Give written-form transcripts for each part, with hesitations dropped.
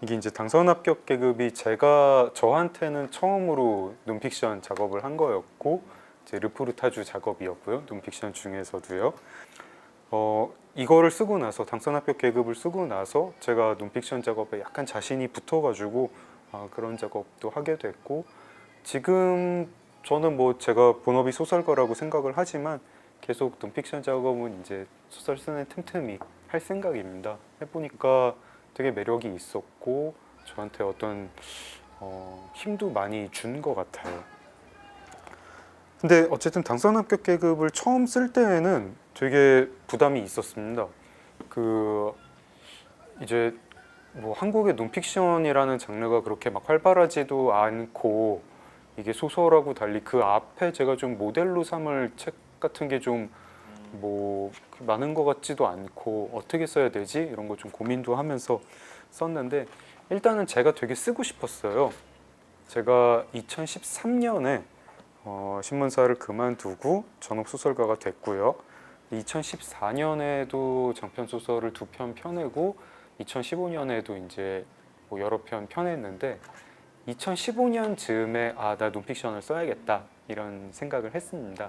이게 이제 당선 합격 계급이 저한테는 처음으로 논픽션 작업을 한 거였고, 이제 르포르타주 작업이었고요. 논픽션 중에서도요. 이거를 쓰고 나서, 당선 합격 계급을 쓰고 나서 제가 논픽션 작업에 약간 자신이 붙어가지고 그런 작업도 하게 됐고, 지금 저는 뭐 제가 본업이 소설가라고 생각을 하지만 계속 논픽션 작업은 이제 소설 쓰는 틈틈이 할 생각입니다. 해보니까 되게 매력이 있었고 저한테 어떤 힘도 많이 준 것 같아요. 근데 어쨌든 당선 합격 계급을 처음 쓸 때에는 되게 부담이 있었습니다. 그 이제 뭐 한국의 논픽션이라는 장르가 그렇게 막 활발하지도 않고, 이게 소설하고 달리 그 앞에 제가 좀 모델로 삼을 책 같은 게 좀 뭐 많은 것 같지도 않고, 어떻게 써야 되지? 이런 거 좀 고민도 하면서 썼는데, 일단은 제가 되게 쓰고 싶었어요. 제가 2013년에 신문사를 그만두고 전업 소설가가 됐고요. 2014년에도 장편 소설을 2편 펴내고 2015년에도 이제 뭐 여러 편 펴냈는데, 2015년 즈음에 나 논픽션을 써야겠다 이런 생각을 했습니다.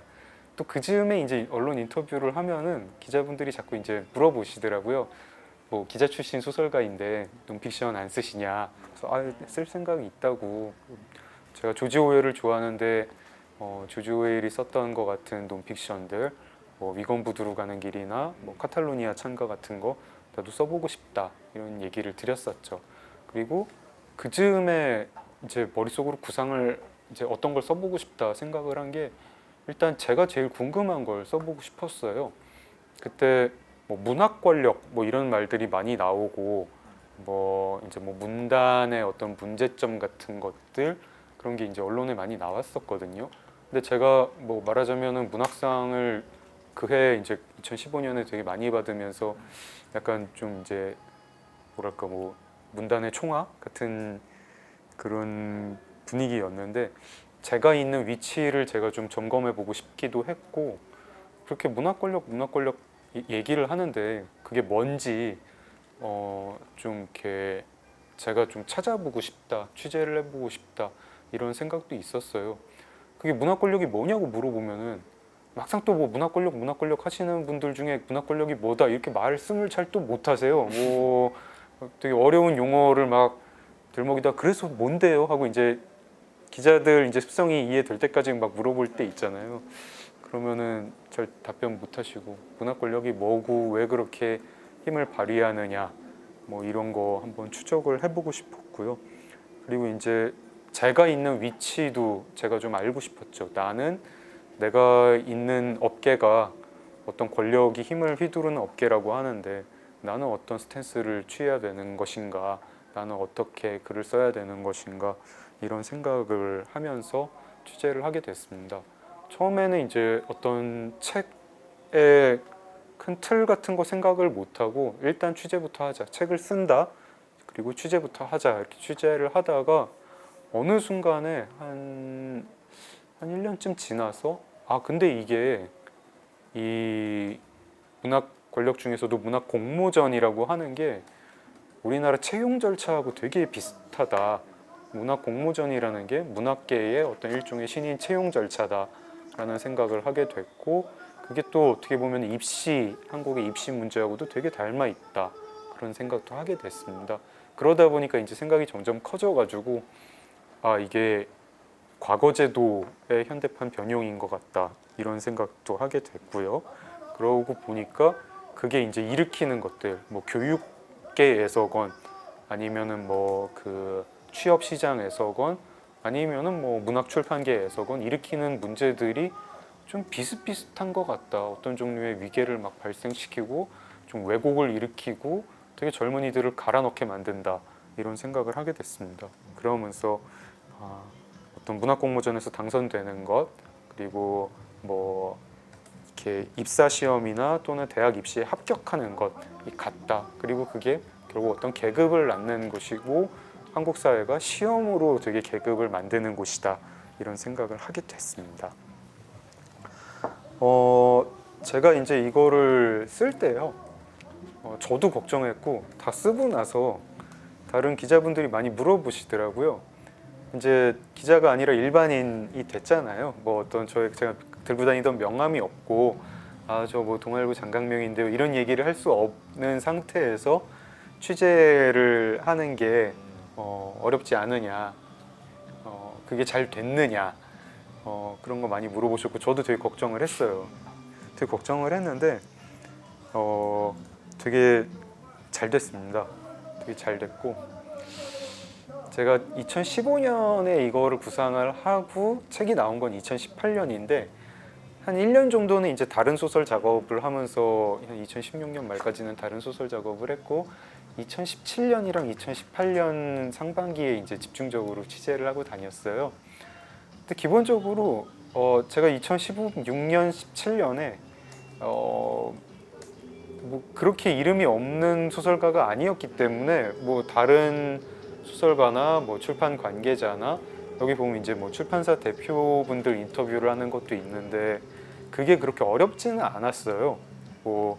또 그 즈음에 이제 언론 인터뷰를 하면은 기자분들이 자꾸 이제 물어보시더라고요. 뭐 기자 출신 소설가인데 논픽션 안 쓰시냐? 그래서 쓸 생각이 있다고. 제가 조지 오웰을 좋아하는데 조지 오웰이 썼던 것 같은 논픽션들, 뭐 위건부두로 가는 길이나 뭐 카탈로니아 찬가 같은 거 나도 써보고 싶다 이런 얘기를 드렸었죠. 그리고 그 즈음에 이제 머릿속으로 구상을, 이제 어떤 걸 써보고 싶다 생각을 한 게, 일단 제가 제일 궁금한 걸 써보고 싶었어요. 그때 뭐 문학 권력 뭐 이런 말들이 많이 나오고, 뭐 이제 뭐 문단의 어떤 문제점 같은 것들, 그런 게 이제 언론에 많이 나왔었거든요. 근데 제가 뭐 말하자면은 문학상을 그해 이제 2015년에 되게 많이 받으면서 약간 좀 이제 뭐랄까 뭐 문단의 총화 같은 그런 분위기였는데, 제가 있는 위치를 제가 좀 점검해 보고 싶기도 했고, 그렇게 문학 권력 얘기를 하는데 그게 뭔지 좀 이렇게 제가 좀 찾아보고 싶다, 취재를 해보고 싶다 이런 생각도 있었어요. 그게 문학 권력이 뭐냐고 물어보면은 막상 또 뭐 문학 권력 하시는 분들 중에 문학 권력이 뭐다 이렇게 말씀을 잘 또 못하세요. 뭐 되게 어려운 용어를 막 들먹이다 그래서 뭔데요 하고 이제 기자들 이제 습성이 이해될 때까지 막 물어볼 때 있잖아요. 그러면은 잘 답변 못 하시고, 문학 권력이 뭐고 왜 그렇게 힘을 발휘하느냐 뭐 이런 거 한번 추적을 해보고 싶었고요. 그리고 이제 제가 있는 위치도 제가 좀 알고 싶었죠. 나는 내가 있는 업계가 어떤 권력이 힘을 휘두르는 업계라고 하는데, 나는 어떤 스탠스를 취해야 되는 것인가, 나는 어떻게 글을 써야 되는 것인가, 이런 생각을 하면서 취재를 하게 됐습니다. 처음에는 이제 어떤 책의 큰 틀 같은 거 생각을 못하고, 일단 취재부터 하자, 책을 쓴다, 그리고 취재부터 하자, 이렇게 취재를 하다가 어느 순간에 한 1년쯤 지나서 근데 이게 이 문학 권력 중에서도 문학 공모전이라고 하는 게 우리나라 채용 절차하고 되게 비슷하다. 문학 공모전이라는 게 문학계의 어떤 일종의 신인 채용 절차다라는 생각을 하게 됐고, 그게 또 어떻게 보면 한국의 입시 문제하고도 되게 닮아 있다, 그런 생각도 하게 됐습니다. 그러다 보니까 이제 생각이 점점 커져가지고 이게 과거제도의 현대판 변형인 것 같다, 이런 생각도 하게 됐고요. 그러고 보니까 그게 이제 일으키는 것들, 뭐 교육계에서건 아니면은 뭐 그 취업 시장에서건 아니면은 뭐 문학 출판계에서건 일으키는 문제들이 좀 비슷비슷한 것 같다. 어떤 종류의 위계를 막 발생시키고 좀 왜곡을 일으키고 되게 젊은이들을 갈아넣게 만든다, 이런 생각을 하게 됐습니다. 그러면서 어떤 문학 공모전에서 당선되는 것, 그리고 뭐 이렇게 입사 시험이나 또는 대학 입시에 합격하는 것이 같다. 그리고 그게 결국 어떤 계급을 낳는 것이고, 한국 사회가 시험으로 되게 계급을 만드는 곳이다, 이런 생각을 하게 됐습니다. 제가 이제 이거를 쓸 때요, 저도 걱정했고 다 쓰고 나서 다른 기자분들이 많이 물어보시더라고요. 이제 기자가 아니라 일반인이 됐잖아요. 뭐 어떤 제가 들고 다니던 명함이 없고 저 뭐 동아일보 장강명인데요 이런 얘기를 할 수 없는 상태에서 취재를 하는 게 어렵지 않으냐, 그게 잘 됐느냐, 그런 거 많이 물어보셨고 저도 되게 걱정을 했어요. 되게 걱정을 했는데 되게 잘 됐습니다. 되게 잘 됐고 제가 2015년에 이거를 구상을 하고 책이 나온 건 2018년인데 한 1년 정도는 이제 다른 소설 작업을 하면서 한 2016년 말까지는 다른 소설 작업을 했고 2017년이랑 2018년 상반기에 이제 집중적으로 취재를 하고 다녔어요. 근데 기본적으로 제가 2016년, 17년에 뭐 그렇게 이름이 없는 소설가가 아니었기 때문에 뭐 다른 소설가나 뭐 출판 관계자나 여기 보면 이제 뭐 출판사 대표분들 인터뷰를 하는 것도 있는데 그게 그렇게 어렵지는 않았어요. 뭐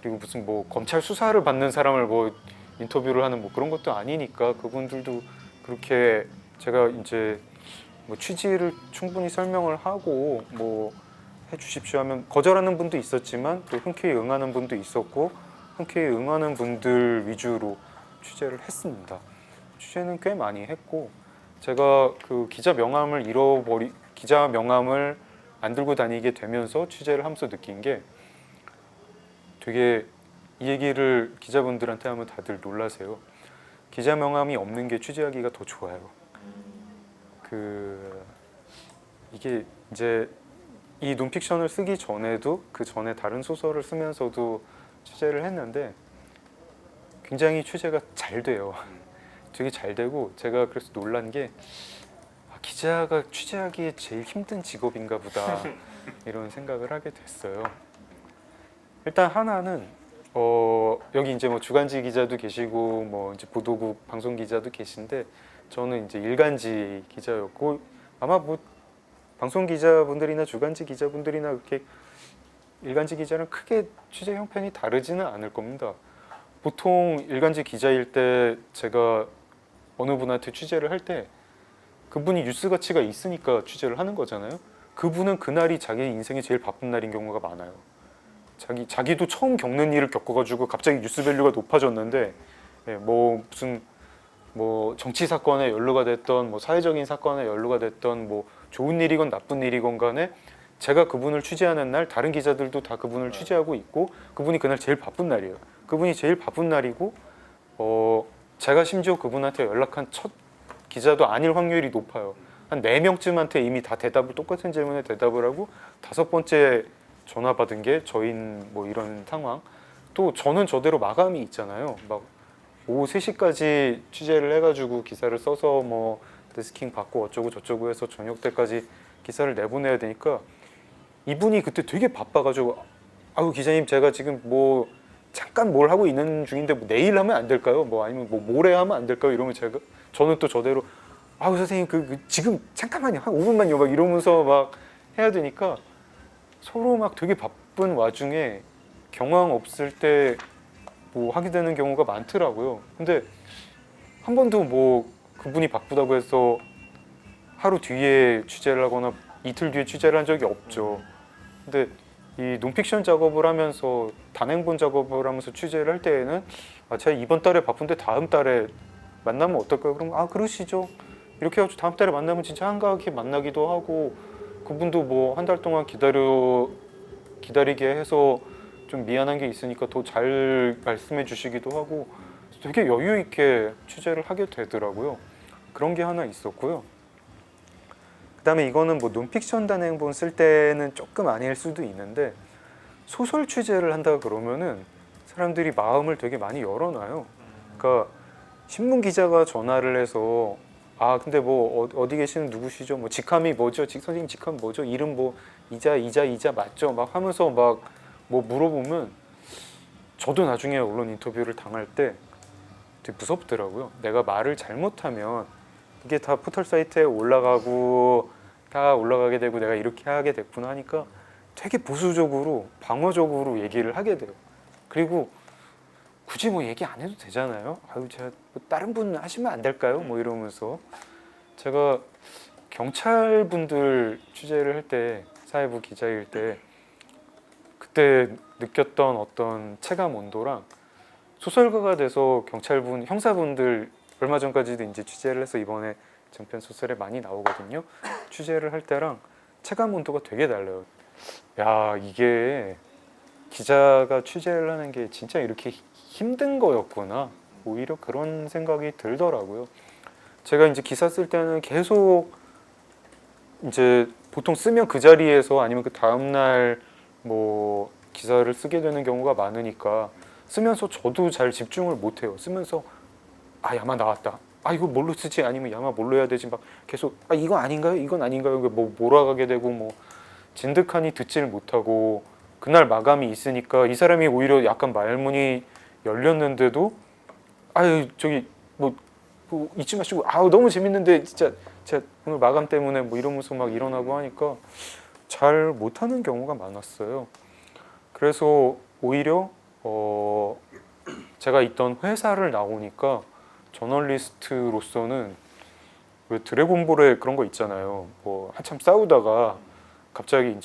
그리고 무슨 뭐 검찰 수사를 받는 사람을 뭐 인터뷰를 하는 뭐 그런 것도 아니니까 그분들도 그렇게 제가 이제 뭐 취지를 충분히 설명을 하고 뭐 해주십시오 하면 거절하는 분도 있었지만 또 흔쾌히 응하는 분도 있었고 흔쾌히 응하는 분들 위주로 취재를 했습니다. 취재는 꽤 많이 했고 제가 그 기자 명함을 안 들고 다니게 되면서 취재를 하면서 느낀 게 되게 이 얘기를 기자분들한테 하면 다들 놀라세요. 기자 명함이 없는 게 취재하기가 더 좋아요. 이게 이제 이 논픽션을 쓰기 전에도 그 전에 다른 소설을 쓰면서도 취재를 했는데 굉장히 취재가 잘 돼요. 되게 잘 되고 제가 그래서 놀란 게 기자가 취재하기에 제일 힘든 직업인가 보다 이런 생각을 하게 됐어요. 일단 하나는 여기 이제 뭐 주간지 기자도 계시고 뭐 이제 보도국 방송 기자도 계신데 저는 이제 일간지 기자였고 아마 뭐 방송 기자분들이나 주간지 기자분들이나 그렇게 일간지 기자랑 크게 취재 형편이 다르지는 않을 겁니다. 보통 일간지 기자일 때 제가 어느 분한테 취재를 할 때 그분이 뉴스 가치가 있으니까 취재를 하는 거잖아요. 그분은 그날이 자기 인생에 제일 바쁜 날인 경우가 많아요. 자기도 처음 겪는 일을 겪어가지고 갑자기 뉴스 밸류가 높아졌는데 뭐 무슨 뭐 정치 사건에 연루가 됐던 뭐 사회적인 사건에 연루가 됐던 뭐 좋은 일이건 나쁜 일이건 간에 제가 그분을 취재하는 날 다른 기자들도 다 그분을 취재하고 있고 그분이 그날 제일 바쁜 날이에요. 그분이 제일 바쁜 날이고 제가 심지어 그분한테 연락한 첫 기자도 아닐 확률이 높아요. 한 4명쯤한테 이미 다 똑같은 질문에 대답을 하고 5번째 전화 받은 게 저인 뭐 이런 상황. 또 저는 저대로 마감이 있잖아요. 막 오후 3시까지 취재를 해가지고 기사를 써서 뭐 데스킹 받고 어쩌고 저쩌고 해서 저녁 때까지 기사를 내보내야 되니까 이분이 그때 되게 바빠가지고 아유 기자님 제가 지금 뭐 잠깐 뭘 하고 있는 중인데 뭐 내일 하면 안 될까요? 뭐 아니면 뭐 모레 하면 안 될까요? 이러면 저는 또 저대로 아우 선생님 지금 잠깐만요 한 5분만요 막 이러면서 막 해야 되니까 서로 막 되게 바쁜 와중에 경황 없을 때 뭐 하게 되는 경우가 많더라고요. 근데 한 번도 뭐 그분이 바쁘다고 해서 하루 뒤에 취재를 하거나 이틀 뒤에 취재를 한 적이 없죠. 근데 이 논픽션 작업을 하면서 단행본 작업을 하면서 취재를 할 때에는 제가 이번 달에 바쁜데 다음 달에 만나면 어떨까요? 그럼 그러시죠. 이렇게 해가지고 다음 달에 만나면 진짜 한가하게 만나기도 하고 그분도 뭐 한 달 동안 기다리게 해서 좀 미안한 게 있으니까 더 잘 말씀해 주시기도 하고 되게 여유 있게 취재를 하게 되더라고요. 그런 게 하나 있었고요. 그다음에 이거는 뭐 논픽션 단행본 쓸 때는 조금 아닐 수도 있는데 소설 취재를 한다 그러면은 사람들이 마음을 되게 많이 열어놔요. 그러니까 신문 기자가 전화를 해서 근데 뭐 어디 계시는 누구시죠? 뭐 직함이 뭐죠? 선생님 직함 뭐죠? 이름 뭐 이자 맞죠? 막 하면서 막 뭐 물어보면 저도 나중에 언론 인터뷰를 당할 때 되게 무섭더라고요. 내가 말을 잘못하면 이게 다 포털 사이트에 올라가고 다 올라가게 되고 내가 이렇게 하게 됐구나 하니까 되게 보수적으로 방어적으로 얘기를 하게 돼요. 그리고 굳이 뭐 얘기 안 해도 되잖아요. 아유 제가 뭐 다른 분 하시면 안 될까요? 뭐 이러면서 제가 경찰분들 취재를 할 때 사회부 기자일 때 그때 느꼈던 어떤 체감 온도랑 소설가가 돼서 경찰분 형사분들 얼마 전까지도 이제 취재를 해서 이번에 장편 소설에 많이 나오거든요. 취재를 할 때랑 체감 온도가 되게 달라요. 야 이게 기자가 취재를 하는 게 진짜 이렇게 힘든 거였구나. 오히려 그런 생각이 들더라고요. 제가 이제 기사 쓸 때는 계속 이제 보통 쓰면 그 자리에서 아니면 그 다음날 뭐 기사를 쓰게 되는 경우가 많으니까 쓰면서 저도 잘 집중을 못해요. 쓰면서 아 야마 나왔다. 아 이거 뭘로 쓰지? 아니면 야마 뭘로 해야 되지? 막 계속 아 이거 아닌가요? 이건 아닌가요? 뭐 몰아가게 되고 뭐 진득하니 듣지를 못하고 그날 마감이 있으니까 이 사람이 오히려 약간 말문이 열렸는데도 아유 저기 뭐 잊지 마시고 아우 너무 재밌는데 진짜 제가 오늘 마감 때문에 뭐 이러면서 막 일어나고 하니까 잘 못하는 경우가 많았어요. 그래서 오히려 제가 있던 회사를 나오니까 저널리스트로서는 왜 드래곤볼에 그런 거 있잖아요. 뭐 한참 싸우다가 갑자기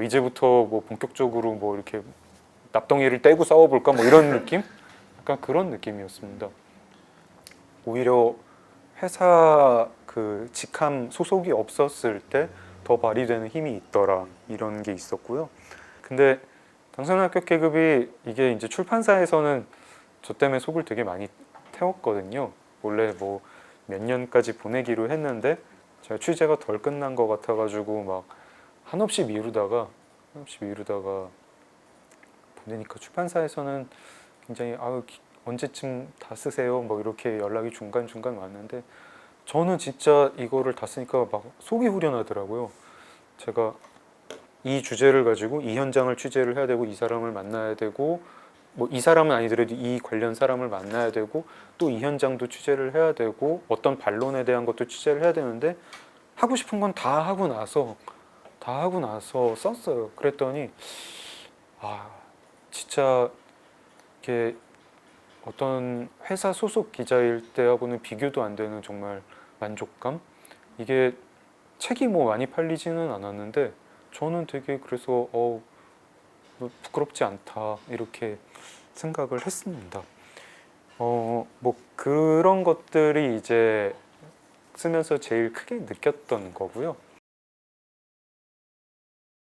이제부터 뭐 본격적으로 뭐 이렇게 납덩이를 떼고 싸워볼까 뭐 이런 느낌? 약간 그런 느낌이었습니다. 오히려 회사 그 직함 소속이 없었을 때 더 발휘되는 힘이 있더라 이런 게 있었고요. 근데 당선 합격 계급이 이게 이제 출판사에서는 저 때문에 속을 되게 많이 태웠거든요. 원래 뭐 몇 년까지 보내기로 했는데 제가 취재가 덜 끝난 것 같아가지고 막 한없이 미루다가 보내니까 출판사에서는 굉장히 언제쯤 다 쓰세요? 뭐 이렇게 연락이 중간중간 왔는데 저는 진짜 이거를 다 쓰니까 막 속이 후련하더라고요. 제가 이 주제를 가지고 이 현장을 취재를 해야 되고 이 사람을 만나야 되고 뭐 이 사람은 아니더라도 이 관련 사람을 만나야 되고 또 이 현장도 취재를 해야 되고 어떤 반론에 대한 것도 취재를 해야 되는데 하고 싶은 건 다 하고 나서 썼어요. 그랬더니 진짜 이게 어떤 회사 소속 기자일 때하고는 비교도 안 되는 정말 만족감? 이게 책이 뭐 많이 팔리지는 않았는데 저는 되게 그래서 뭐 부끄럽지 않다 이렇게 생각을 했습니다. 뭐 그런 것들이 이제 쓰면서 제일 크게 느꼈던 거고요.